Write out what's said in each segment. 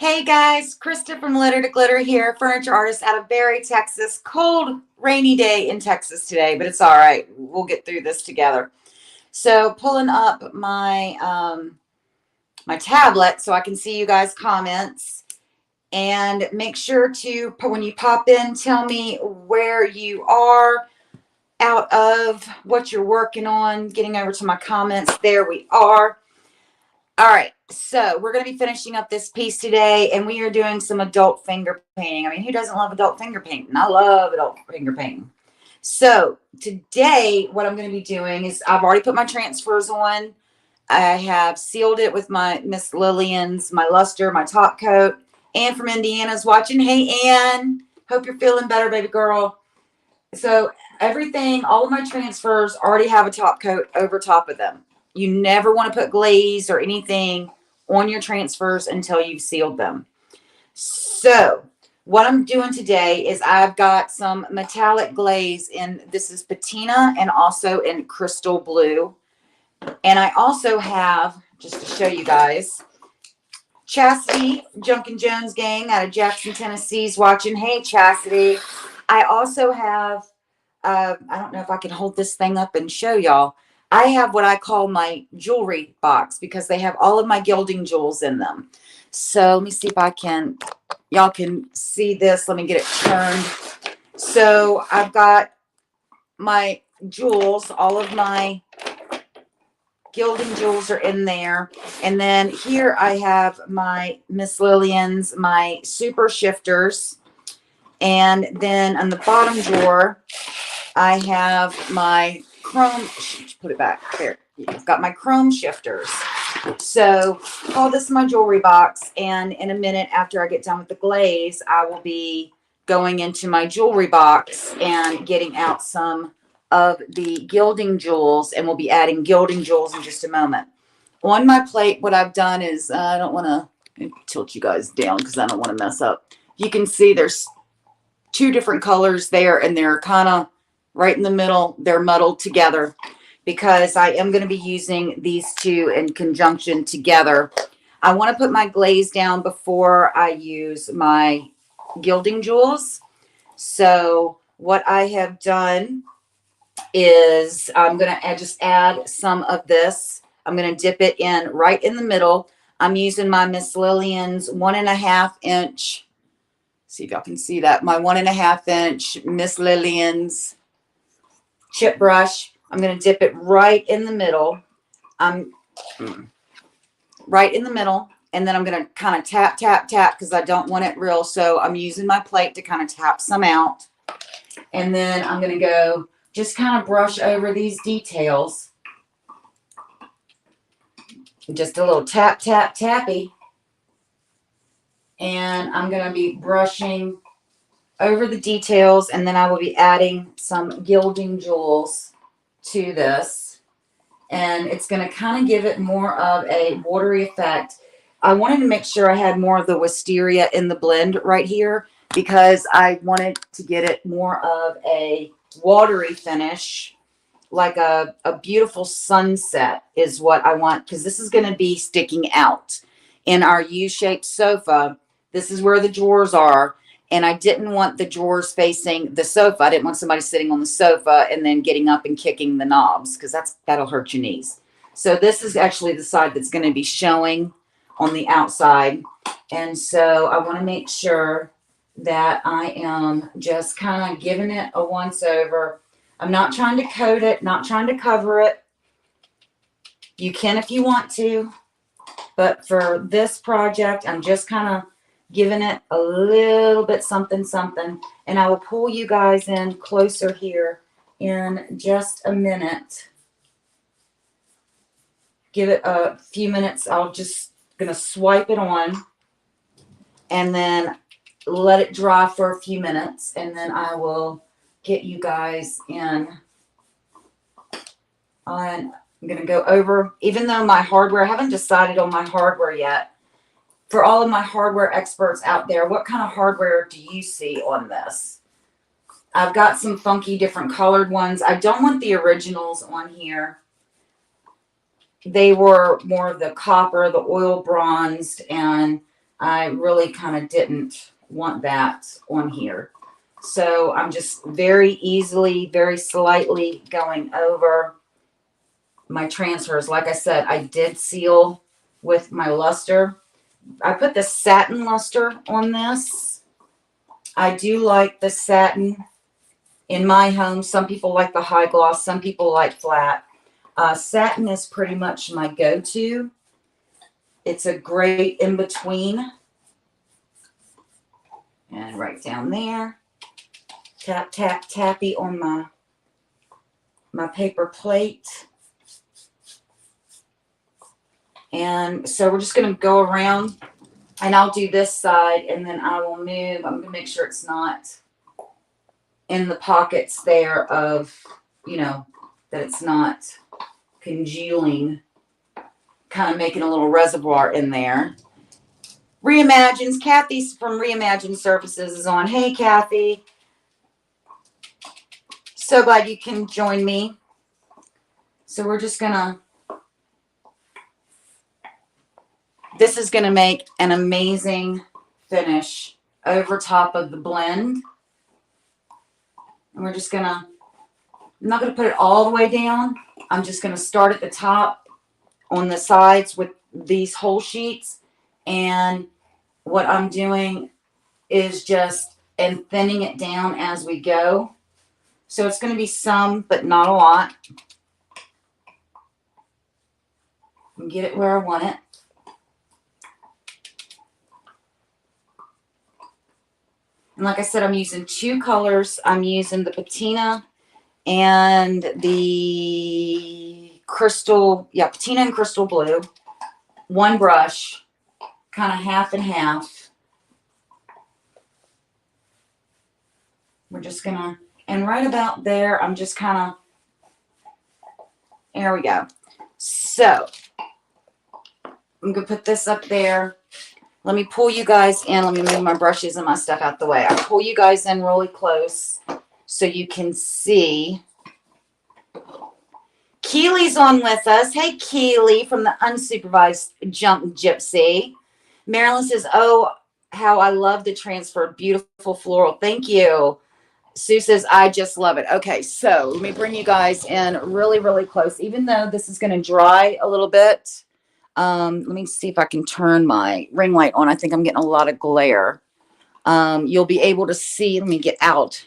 Hey guys, Crysta from Glitter Glitter here, furniture artist out of Barry, Texas. Cold, rainy day in Texas today, but it's all right. We'll get through this together. So, pulling up my tablet so I can see you guys' comments, and make sure to when you pop in, tell me where you are out of, what you're working on. Getting over to my comments. There we are. All right, so we're going to be finishing up this piece today, and we are doing some adult finger painting. I mean, who doesn't love adult finger painting? I love adult finger painting. So today, what I'm going to be doing is I've already put my transfers on. I have sealed it with my Miss Lillian's, my luster, my top coat. Ann from Indiana's watching. Hey, Ann. Hope you're feeling better, baby girl. So everything, all of my transfers already have a top coat over top of them. You never want to put glaze or anything on your transfers until you've sealed them. So what I'm doing today is I've got some metallic glaze in, this is patina and also in crystal blue. And I also have, just to show you guys, Chastity, Junkin' Jones gang out of Jackson, Tennessee's watching. Hey, Chastity. I also have, I don't know if I can hold this thing up and show y'all. I have what I call my jewelry box because they have all of my gilding jewels in them. So let me see if I can, y'all can see this. Let me get it turned. So I've got my jewels, all of my gilding jewels are in there. And then here I have my Miss Lillian's, my super shifters. And then on the bottom drawer, I have my chrome, put it back there. I've got my chrome shifters. So call this my jewelry box. And in a minute, after I get done with the glaze, I will be going into my jewelry box and getting out some of the gilding jewels, and we'll be adding gilding jewels in just a moment. On my plate, what I've done is, I don't want to tilt you guys down because I don't want to mess up. You can see there's two different colors there, and they're kind of right in the middle. They're muddled together because I am going to be using these two in conjunction together. I want to put my glaze down before I use my gilding jewels. So what I have done is I'm going to just add some of this. I'm going to dip it in right in the middle. I'm using my Miss Lillian's 1.5 inch. See if y'all can see that. My 1.5 inch Miss Lillian's chip brush. I'm going to dip it right in the middle. Right in the middle. And then I'm going to kind of tap, tap, tap because I don't want it real. So I'm using my plate to kind of tap some out. And then I'm going to go just kind of brush over these details. Just a little tap, tap, tappy. And I'm going to be brushing over the details, and then I will be adding some gilding jewels to this. And it's going to kind of give it more of a watery effect. I wanted to make sure I had more of the wisteria in the blend right here because I wanted to get it more of a watery finish, like a beautiful sunset is what I want, because this is going to be sticking out in our U-shaped sofa. This is where the drawers are, and I didn't want the drawers facing the sofa. I didn't want somebody sitting on the sofa and then getting up and kicking the knobs, because that'll hurt your knees. So this is actually the side that's going to be showing on the outside. And so I want to make sure that I am just kind of giving it a once over. I'm not trying to coat it, not trying to cover it. You can if you want to, but for this project, I'm just kind of giving it a little bit something, something. And I will pull you guys in closer here in just a minute. Give it a few minutes. I'll just gonna swipe it on and then let it dry for a few minutes, and then I will get you guys in. I'm going to go over, even though my hardware, I haven't decided on my hardware yet. For all of my hardware experts out there, what kind of hardware do you see on this? I've got some funky different colored ones. I don't want the originals on here. They were more of the copper, the oil bronzed, and I really kind of didn't want that on here. So I'm just very easily, very slightly going over my transfers. Like I said, I did seal with my luster. I put the satin luster on this. I do like the satin in my home. Some people like the high gloss. Some people like flat. Satin is pretty much my go-to. It's a great in-between. And right down there. Tap, tap, tappy on my paper plate. And so we're just going to go around, and I'll do this side, and then I will move. I'm going to make sure it's not in the pockets there of, you know, that it's not congealing, kind of making a little reservoir in there. Reimagines. Kathy's from Reimagine Surfaces is on. Hey, Kathy. So glad you can join me. So we're just going to, this is going to make an amazing finish over top of the blend. And we're just going to, I'm not going to put it all the way down. I'm just going to start at the top on the sides with these whole sheets. And what I'm doing is just and thinning it down as we go. So it's going to be some, but not a lot. And get it where I want it. And like I said, I'm using two colors. I'm using the patina and the crystal, patina and crystal blue. One brush, kind of half and half. We're just gonna, and right about there, I'm just kind of, there we go. So, I'm gonna put this up there. Let me pull you guys in. Let me move my brushes and my stuff out the way. I'll pull you guys in really close so you can see. Keely's on with us. Hey, Keely from the Unsupervised Jump Gypsy. Marilyn says, oh, how I love the transfer. Beautiful floral. Thank you. Sue says, I just love it. Okay, so let me bring you guys in really, really close. Even though this is going to dry a little bit, let me see if I can turn my ring light on. I think I'm getting a lot of glare. You'll be able to see. Let me get out.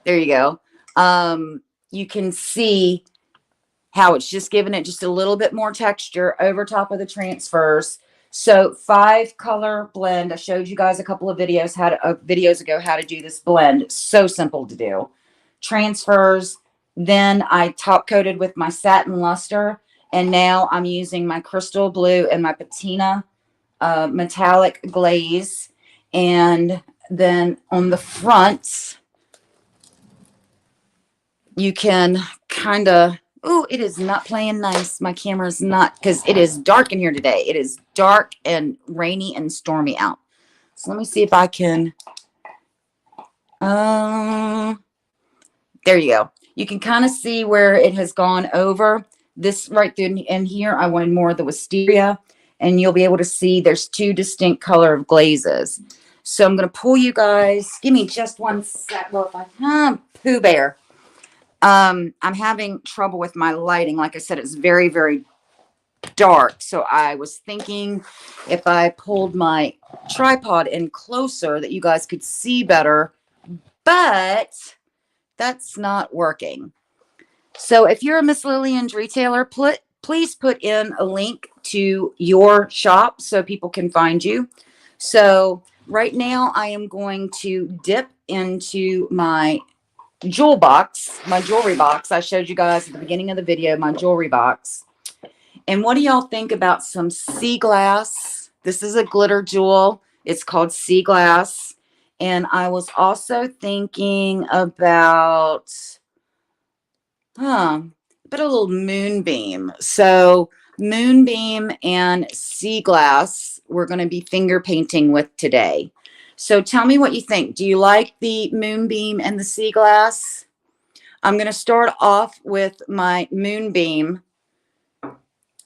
There you go. You can see how it's just giving it just a little bit more texture over top of the transfers. So 5-color blend. I showed you guys a couple of videos videos ago how to do this blend. So simple to do. Transfers. Then I top coated with my satin luster. And now I'm using my crystal blue and my patina metallic glaze. And then on the front, you can kind of, oh, it is not playing nice. My camera is not, because it is dark in here today. It is dark and rainy and stormy out. So let me see if I can, there you go. You can kind of see where it has gone over. This right through in here, I wanted more of the wisteria, and you'll be able to see there's 2 distinct color of glazes. So I'm going to pull you guys. Give me just one sec. Well, if I Pooh Bear. I'm having trouble with my lighting. Like I said, it's very, very dark. So I was thinking if I pulled my tripod in closer that you guys could see better, but that's not working. So if you're a Miss Lillian's retailer, please put in a link to your shop so people can find you. So right now I am going to dip into my jewel box, my jewelry box. I showed you guys at the beginning of the video, my jewelry box. And what do y'all think about some sea glass? This is a glitter jewel. It's called Sea Glass. And I was also thinking about, but a little moonbeam. So moonbeam and sea glass, we're going to be finger painting with today. So tell me what you think. Do you like the moonbeam and the sea glass? I'm going to start off with my moonbeam.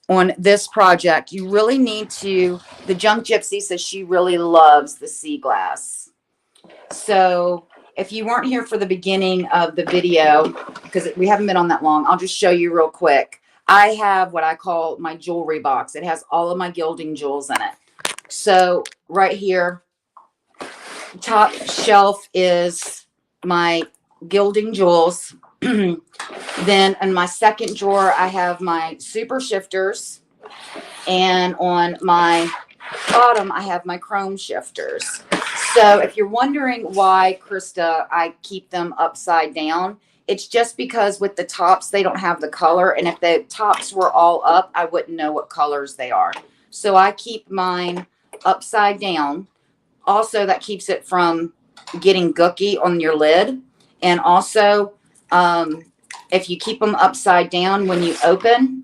on this project, you really need to, the Junk Gypsy says she really loves the sea glass. So if you weren't here for the beginning of the video, because we haven't been on that long, I'll just show you real quick. I have what I call my jewelry box. It has all of my gilding jewels in it. So right here, top shelf is my gilding jewels. Then in my second drawer, I have my super shifters. And on my bottom, I have my chrome shifters. So if you're wondering why, Crysta, I keep them upside down, it's just because with the tops, they don't have the color. And if the tops were all up, I wouldn't know what colors they are. So I keep mine upside down. Also, that keeps it from getting gooky on your lid. And also, if you keep them upside down when you open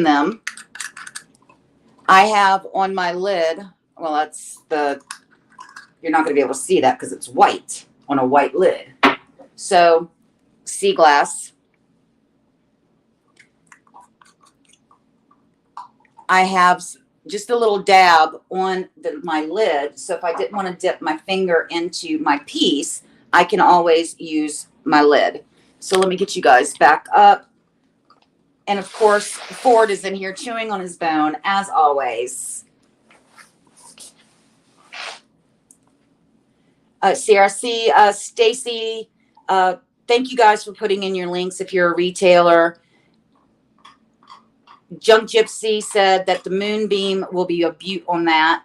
them, I have on my lid, well, that's the, you're not going to be able to see that because it's white on a white lid. So, sea glass. I have just a little dab on my lid. So if I didn't want to dip my finger into my piece, I can always use my lid. So let me get you guys back up. And of course, Ford is in here chewing on his bone, as always. CRC, Stacy, thank you guys for putting in your links if you're a retailer. Junk Gypsy said that the moonbeam will be a beaut on that.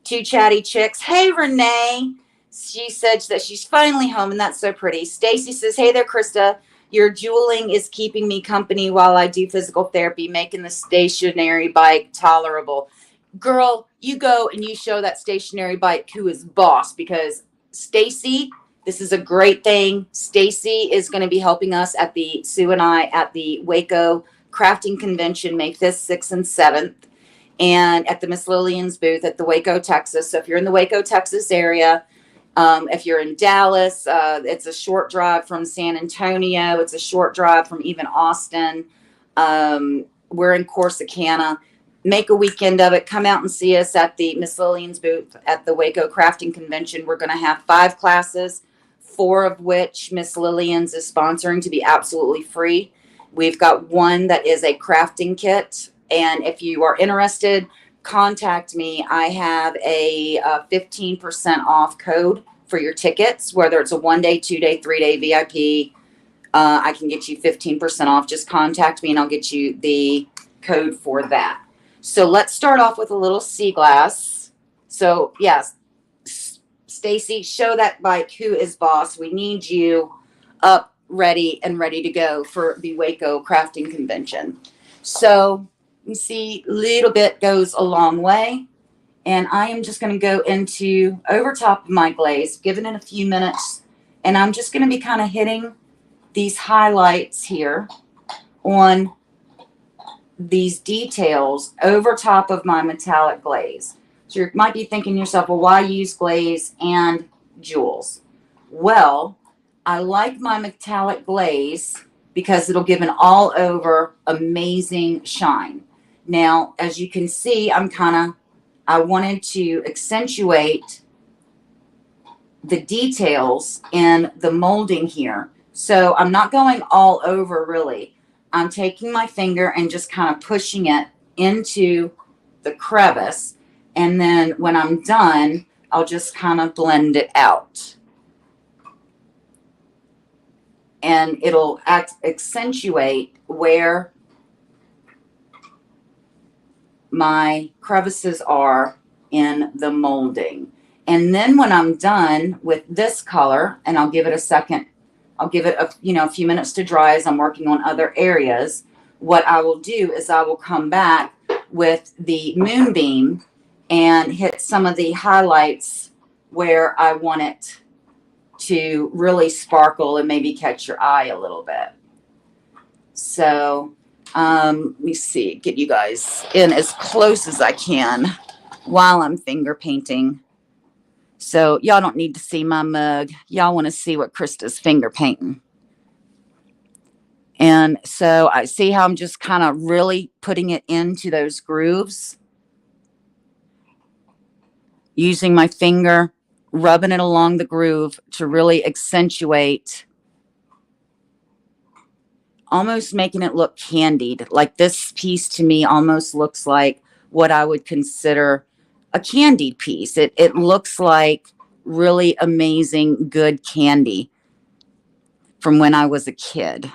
Two chatty chicks. Hey, Renee. She said that she's finally home, and that's so pretty. Stacy says, hey there, Crysta. Your jeweling is keeping me company while I do physical therapy, making the stationary bike tolerable. Girl, you go and you show that stationary bike who is boss, because Stacy, this is a great thing. Stacy is going to be helping us at the, Sue and I, at the Waco Crafting Convention, May 5th, 6th, and 7th, and at the Miss Lillian's booth at the Waco, Texas. So if you're in the Waco, Texas area, if you're in Dallas, it's a short drive from San Antonio. It's a short drive from even Austin. We're in Corsicana. Make a weekend of it. Come out and see us at the Miss Lillian's booth at the Waco Crafting Convention. We're going to have 5 classes, 4 of which Miss Lillian's is sponsoring to be absolutely free. We've got one that is a crafting kit. And if you are interested, contact me. I have a 15% off code for your tickets, whether it's a 1-day, 2-day, 3-day VIP. I can get you 15% off. Just contact me and I'll get you the code for that. So let's start off with a little sea glass. So yes, Stacy, show that bike who is boss. We need you up, ready to go for the Waco Crafting Convention. So you see, little bit goes a long way. And I am just going to go into over top of my glaze, giving it a few minutes. And I'm just going to be kind of hitting these highlights here on these details over top of my metallic glaze. So you might be thinking to yourself, well, why use glaze and jewels? Well, I like my metallic glaze because it'll give an all over amazing shine. Now, as you can see, I wanted to accentuate the details in the molding here. So I'm not going all over really. I'm taking my finger and just kind of pushing it into the crevice. And then when I'm done, I'll just kind of blend it out. And it'll accentuate where my crevices are in the molding. And then when I'm done with this color, and I'll give it a second, I'll give it a few minutes to dry as I'm working on other areas. What I will do is I will come back with the moonbeam and hit some of the highlights where I want it to really sparkle and maybe catch your eye a little bit. So let me see, get you guys in as close as I can while I'm finger painting. So y'all don't need to see my mug. Y'all want to see what Crysta's finger painting. And so I see how I'm just kind of really putting it into those grooves, using my finger, rubbing it along the groove to really accentuate, almost making it look candied. Like this piece to me almost looks like what I would consider a candied piece. It looks like really amazing, good candy from when I was a kid.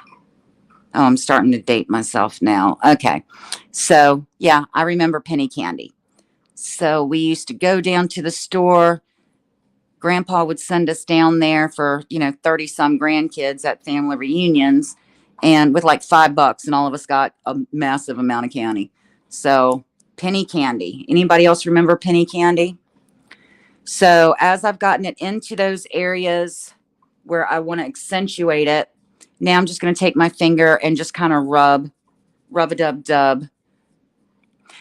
Oh, I'm starting to date myself now. Okay. So, yeah, I remember penny candy. So we used to go down to the store. Grandpa would send us down there for, 30 some grandkids at family reunions and with like $5, and all of us got a massive amount of candy. So, penny candy. Anybody else remember penny candy? So, as I've gotten it into those areas where I want to accentuate it, now I'm just going to take my finger and just kind of rub a dub dub.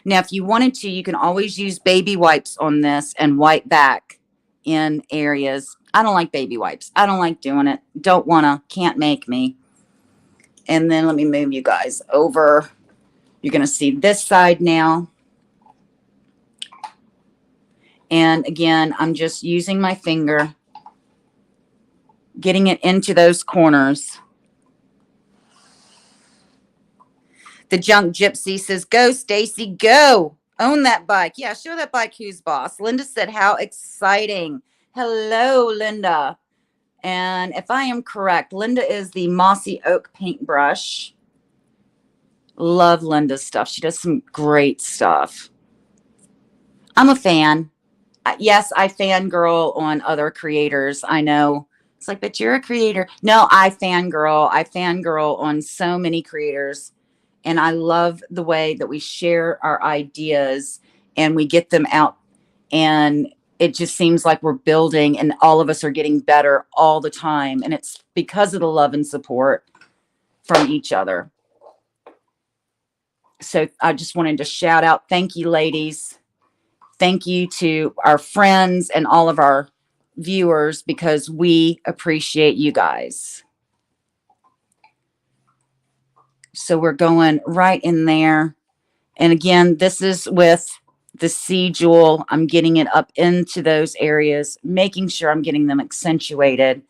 Now, if you wanted to, you can always use baby wipes on this and wipe back in areas. I don't like baby wipes. I don't like doing it. Don't wanna, can't make me. And then let me move you guys over. You're gonna see this side now. And again, I'm just using my finger, getting it into those corners. The Junk Gypsy says, go, Stacy, go. Own that bike. Yeah, show that bike who's boss. Linda said, how exciting. Hello, Linda. And if I am correct, Linda is the Mossy Oak paintbrush. Love Linda's stuff. She does some great stuff. I'm a fan. Yes, I fangirl on other creators. I know. It's like, but you're a creator. No, I fangirl. I fangirl on so many creators. And I love the way that we share our ideas and we get them out. And it just seems like we're building and all of us are getting better all the time. And it's because of the love and support from each other. So I just wanted to shout out, thank you, ladies. Thank you to our friends and all of our viewers because we appreciate you guys. So we're going right in there. And again, this is with the C jewel. I'm getting it up into those areas, making sure I'm getting them accentuated,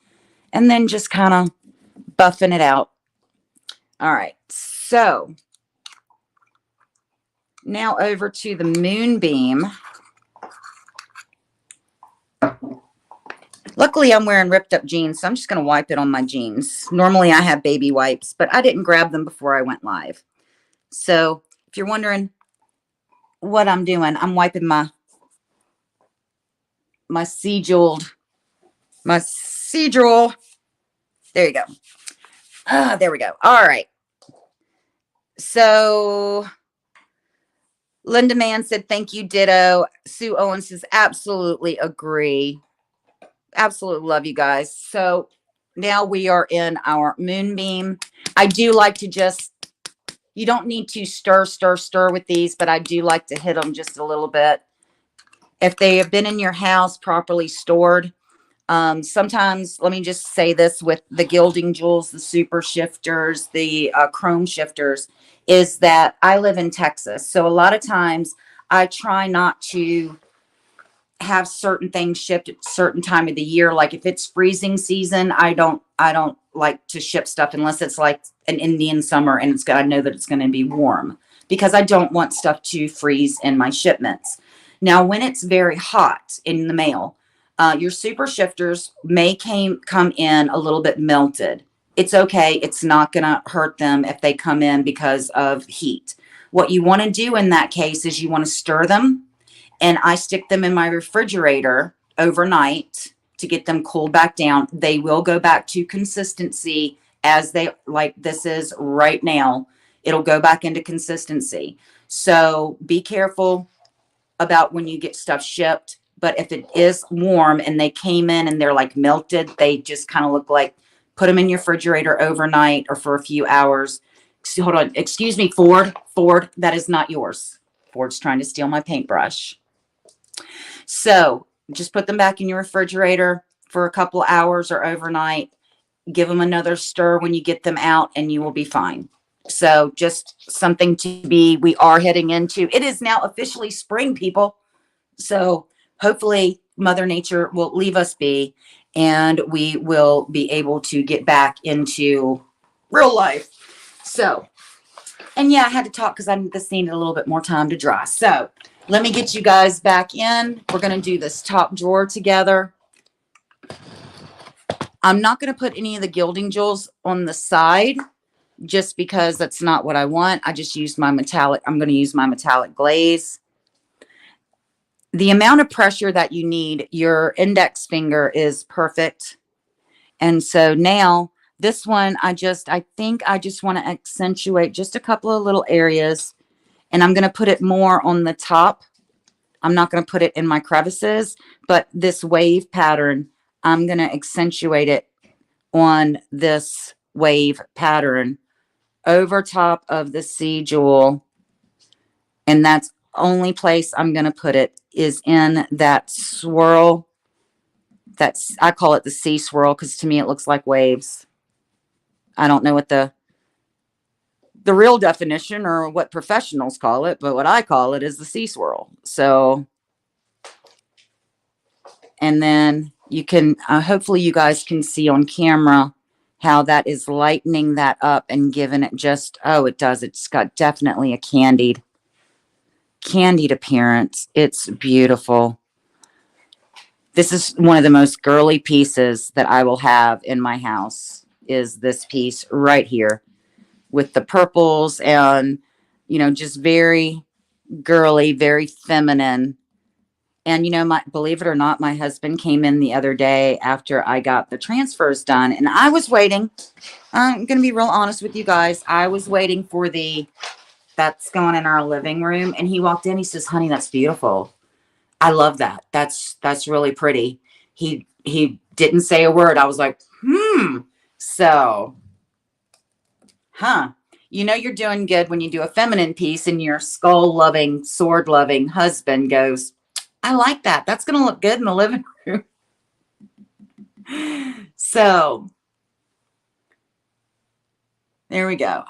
and then just kind of buffing it out. All right. So now over to the moonbeam. Luckily, I'm wearing ripped up jeans, so I'm just going to wipe it on my jeans. Normally, I have baby wipes, but I didn't grab them before I went live. So if you're wondering what I'm doing, I'm wiping my C jewel. There you go. There we go. All right. So Linda Mann said, thank you, ditto. Sue Owens says, absolutely agree. Absolutely love you guys. So now we are in our moonbeam. I do like to just, you don't need to stir with these, but I do like to hit them just a little bit. If they have been in your house properly stored, sometimes, let me just say this with the gilding jewels, the super shifters, the chrome shifters, is that I live in Texas. So a lot of times I try not to have certain things shipped at a certain time of the year. Like if it's freezing season, I don't like to ship stuff unless it's like an Indian summer and I know that it's going to be warm, because I don't want stuff to freeze in my shipments. Now, when it's very hot in the mail, your super shifters may come in a little bit melted. It's okay. It's not going to hurt them if they come in because of heat. What you want to do in that case is you want to stir them, and I stick them in my refrigerator overnight to get them cooled back down. They will go back to consistency as they, like this is right now. It'll go back into consistency. So be careful about when you get stuff shipped. But if it is warm and they came in and they're like melted, they just kind of look like, put them in your refrigerator overnight or for a few hours. Hold on. Excuse me, Ford. Ford, that is not yours. Ford's trying to steal my paintbrush. So just put them back in your refrigerator for a couple hours or overnight. Give them another stir when you get them out and you will be fine. So just something to be, we are heading into, it is now officially spring, people. So hopefully Mother Nature will leave us be and we will be able to get back into real life. So, and yeah, I had to talk because this needed a little bit more time to dry. So let me get you guys back in. We're going to do this top drawer together. I'm not going to put any of the gilding jewels on the side just because that's not what I want. I just used my metallic. I'm going to use my metallic glaze. The amount of pressure that you need, your index finger is perfect. And so now this one, I think I just want to accentuate just a couple of little areas, and I'm going to put it more on the top. I'm not going to put it in my crevices, but this wave pattern, I'm going to accentuate it on this wave pattern over top of the C jewel. And that's only place I'm going to put it is in that swirl. I call it the C swirl because to me it looks like waves. I don't know what the real definition or what professionals call it, but what I call it is the C swirl. So, and then you can, hopefully you guys can see on camera how that is lightening that up and giving it just, oh, it does. It's got definitely a candied appearance. It's beautiful. This is one of the most girly pieces that I will have in my house is this piece right here with the purples and, you know, just very girly, very feminine. And, you know, believe it or not, my husband came in the other day after I got the transfers done, and I was waiting. I'm going to be real honest with you guys. I was waiting for that's going in our living room. And he walked in, he says, honey, that's beautiful. I love that. That's really pretty. He didn't say a word. I was like, So, you know, you're doing good when you do a feminine piece and your skull loving, sword loving husband goes, I like that. That's going to look good in the living room. So there we go.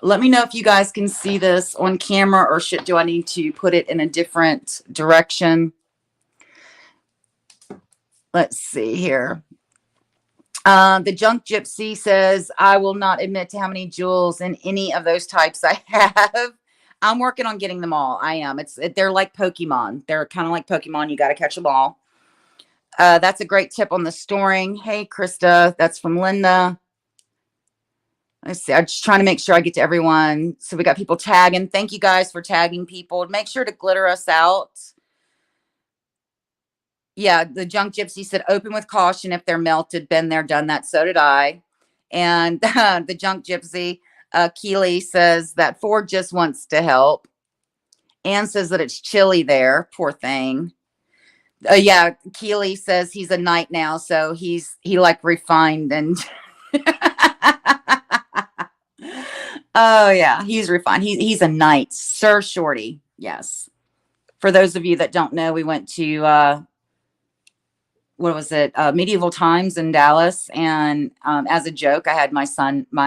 Let me know if you guys can see this on camera or do I need to put it in a different direction? Let's see here. The Junk Gypsy says, I will not admit to how many jewels in any of those types I have. I'm working on getting them all. I am. They're like Pokemon. They're kind of like Pokemon. You got to catch them all. That's a great tip on the storing. Hey, Crysta. That's from Linda. Let's see. I'm just trying to make sure I get to everyone. So we got people tagging. Thank you guys for tagging people. Make sure to glitter us out. Yeah, the Junk Gypsy said, open with caution if they're melted. Been there, done that. So did I. And the Junk Gypsy, Keely says that Ford just wants to help. Anne says that it's chilly there. Poor thing. Yeah, Keely says he's a knight now, so he like refined and oh yeah, he's refined. He's a knight, Sir Shorty. Yes. For those of you that don't know, we went to what was it? Medieval Times in Dallas, and as a joke, I had my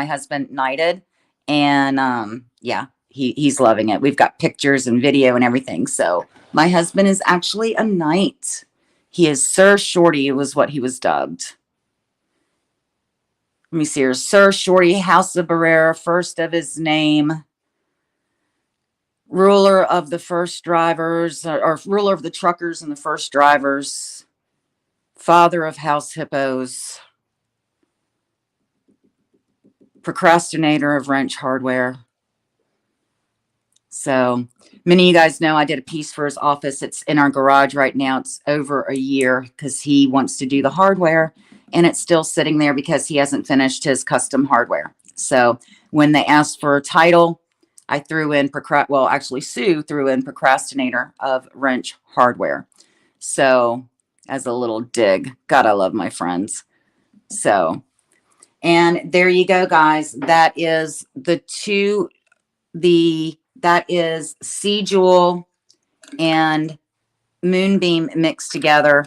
husband knighted, and yeah, he's loving it. We've got pictures and video and everything. So my husband is actually a knight. He is Sir Shorty, was what he was dubbed. Let me see here. Sir Shorty, House of Barrera, first of his name. Ruler of the first drivers, or ruler of the truckers and the first drivers. Father of House Hippos. Procrastinator of Wrench Hardware. So many of you guys know I did a piece for his office. It's in our garage right now. It's over a year because he wants to do the hardware, and it's still sitting there because he hasn't finished his custom hardware. So when they asked for a title, I threw in, Sue threw in Procrastinator of Wrench Hardware. So as a little dig, God, I love my friends. So, and there you go, guys. That is that is Sea Jewel and Moonbeam mixed together.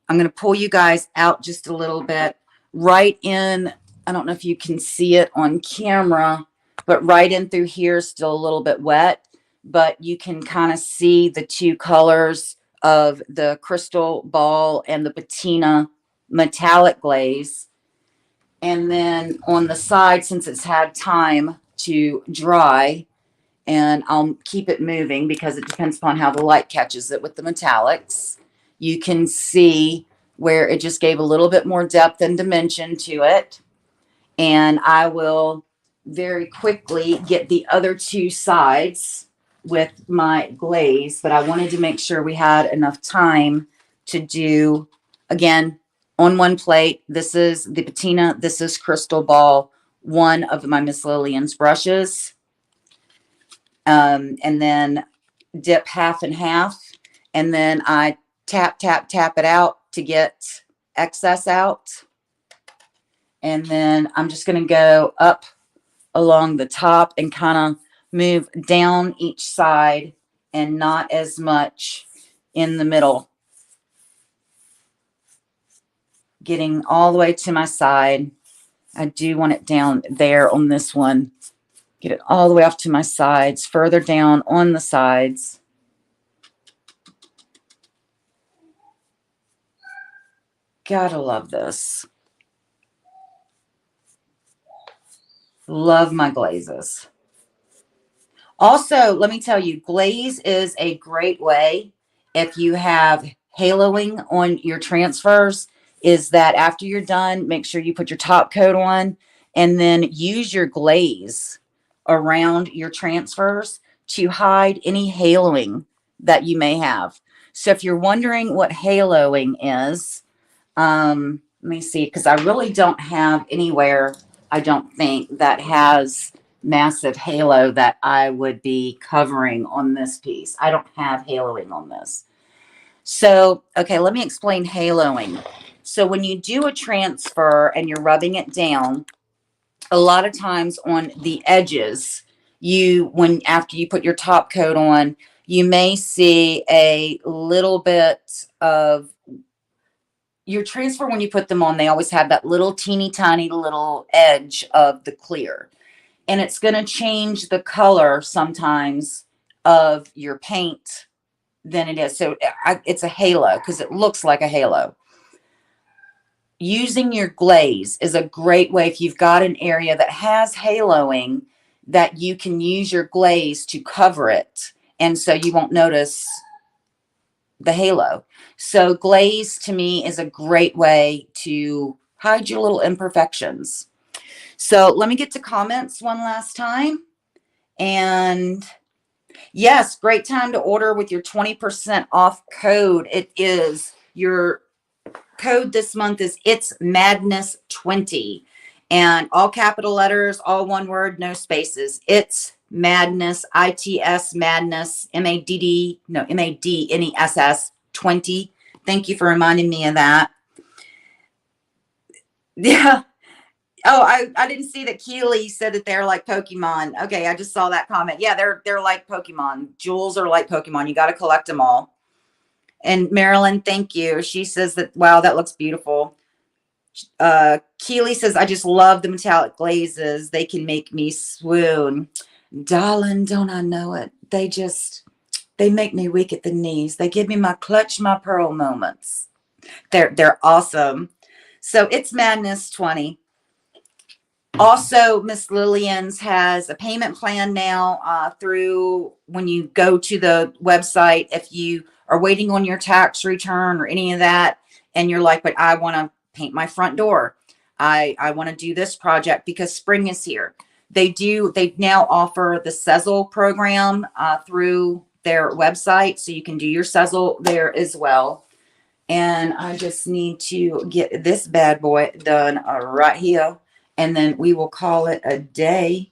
I'm going to pull you guys out just a little bit. right in, I don't know if you can see it on camera, but right in through here is still a little bit wet, but you can kind of see the two colors of the crystal ball and the patina metallic glaze. And then on the side, since it's had time to dry, and I'll keep it moving because it depends upon how the light catches it with the metallics, you can see where it just gave a little bit more depth and dimension to it. And I will very quickly get the other two sides with my glaze, but I wanted to make sure we had enough time to do, again, on one plate. This is the patina, this is crystal ball, one of my Miss Lillian's brushes. And then dip half and half, and then I tap, tap, tap it out to get excess out. And then I'm just going to go up along the top and kind of move down each side and not as much in the middle. Getting all the way to my side. I do want it down there on this one. Get it all the way off to my sides, further down on the sides. Gotta love this. Love my glazes. Also, let me tell you, glaze is a great way if you have haloing on your transfers, is that after you're done, make sure you put your top coat on and then use your glaze around your transfers to hide any haloing that you may have. So if you're wondering what haloing is, let me see, because I really don't have anywhere, I don't think, that has massive halo that I would be covering on this piece. I don't have haloing on this. So, okay, let me explain haloing. So when you do a transfer and you're rubbing it down, a lot of times on the edges, after you put your top coat on, you may see a little bit of your transfer. When you put them on, they always have that little teeny tiny little edge of the clear. And it's going to change the color sometimes of your paint than it is. So it's a halo because it looks like a halo. Using your glaze is a great way if you've got an area that has haloing, that you can use your glaze to cover it. And so you won't notice the halo. So glaze to me is a great way to hide your little imperfections. So let me get to comments one last time. And yes, great time to order with your 20% off code. It is, your code this month is It's Madness 20, and all capital letters, all one word, no spaces. It's Madness, ITS Madness, MADNESS 20. Thank you for reminding me of that. Yeah. Oh, I didn't see that Keely said that they're like Pokemon. Okay, I just saw that comment. Yeah, they're like Pokemon. Jewels are like Pokemon. You got to collect them all. And Marilyn, thank you. She says that, wow, that looks beautiful. Keely says, I just love the metallic glazes. They can make me swoon. Darling, don't I know it? They make me weak at the knees. They give me my clutch my pearl moments. They're awesome. So It's Madness 20. Also, Miss Lillian's has a payment plan now through when you go to the website. If you are waiting on your tax return or any of that, and you're like, but I want to paint my front door. I want to do this project because spring is here. They now offer the Sezzle program through their website. So you can do your Sezzle there as well. And I just need to get this bad boy done right here. And then we will call it a day.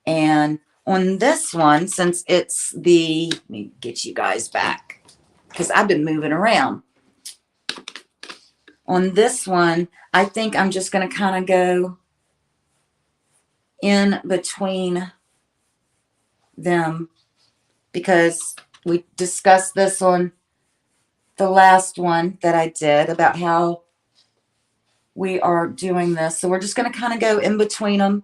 And on this one, since it's let me get you guys back because I've been moving around. On this one, I think I'm just going to kind of go in between them because we discussed this on the last one that I did about how we are doing this. So we're just going to kind of go in between them,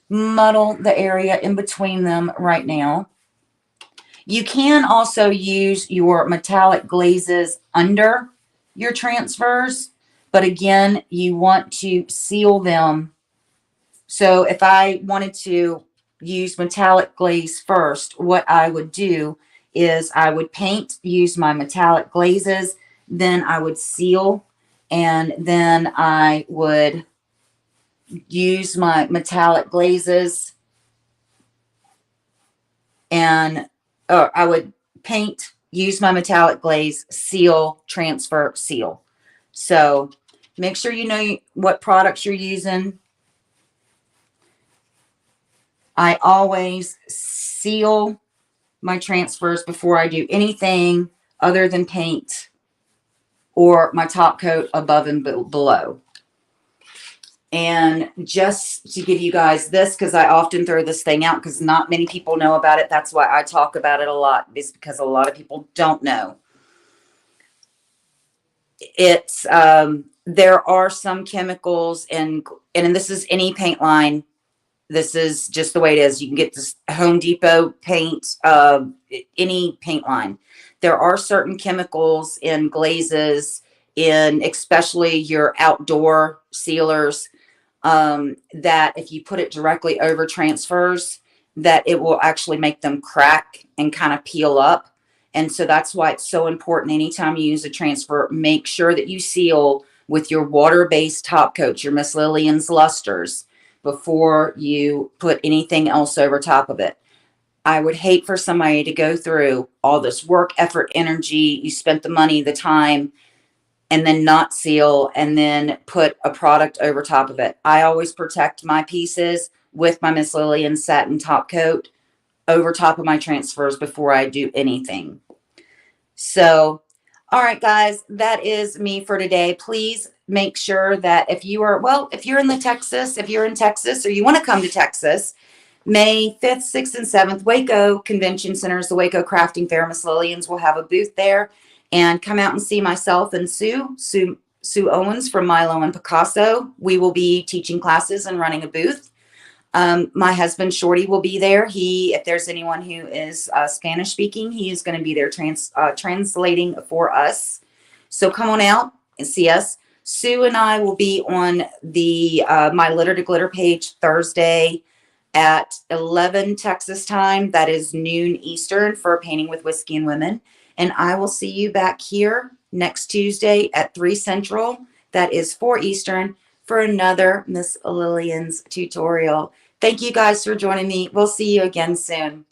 muddle the area in between them right now. You can also use your metallic glazes under your transfers, but again, you want to seal them. So if I wanted to use metallic glaze first, what I would do is I would paint, use my metallic glazes, then I would seal, and then I would use my metallic glazes, and I would paint, use my metallic glaze, seal, transfer, seal. So make sure you know what products you're using. I always seal my transfers before I do anything other than paint or my top coat above and below. And just to give you guys this, because I often throw this thing out because not many people know about it. That's why I talk about it a lot, is because a lot of people don't know. It's there are some chemicals and this is any paint line. This is just the way it is. You can get this Home Depot paint, any paint line. There are certain chemicals in glazes, in especially your outdoor sealers, that if you put it directly over transfers, that it will actually make them crack and kind of peel up. And so that's why it's so important anytime you use a transfer, make sure that you seal with your water-based top coats, your Miss Lillian's Lusters, before you put anything else over top of it. I would hate for somebody to go through all this work, effort, energy, you spent the money, the time, and then not seal and then put a product over top of it. I always protect my pieces with my Miss Lillian satin top coat over top of my transfers before I do anything. So, all right, guys, that is me for today. Please make sure that if you are, if you're in Texas or you want to come to Texas, May 5th, 6th, and 7th, Waco Convention Center is the Waco Crafting Fair. Miss Lillian's will have a booth there. And come out and see myself and Sue Owens from Milo and Picasso. We will be teaching classes and running a booth. My husband Shorty will be there. If there's anyone who is Spanish speaking, he is going to be there translating for us. So come on out and see us. Sue and I will be on the My Litter to Glitter page Thursday at 11 Texas time. That is noon Eastern for Painting with Whiskey and Women. And I will see you back here next Tuesday at 3 Central. That is 4 Eastern for another Miss Lillian's tutorial. Thank you guys for joining me. We'll see you again soon.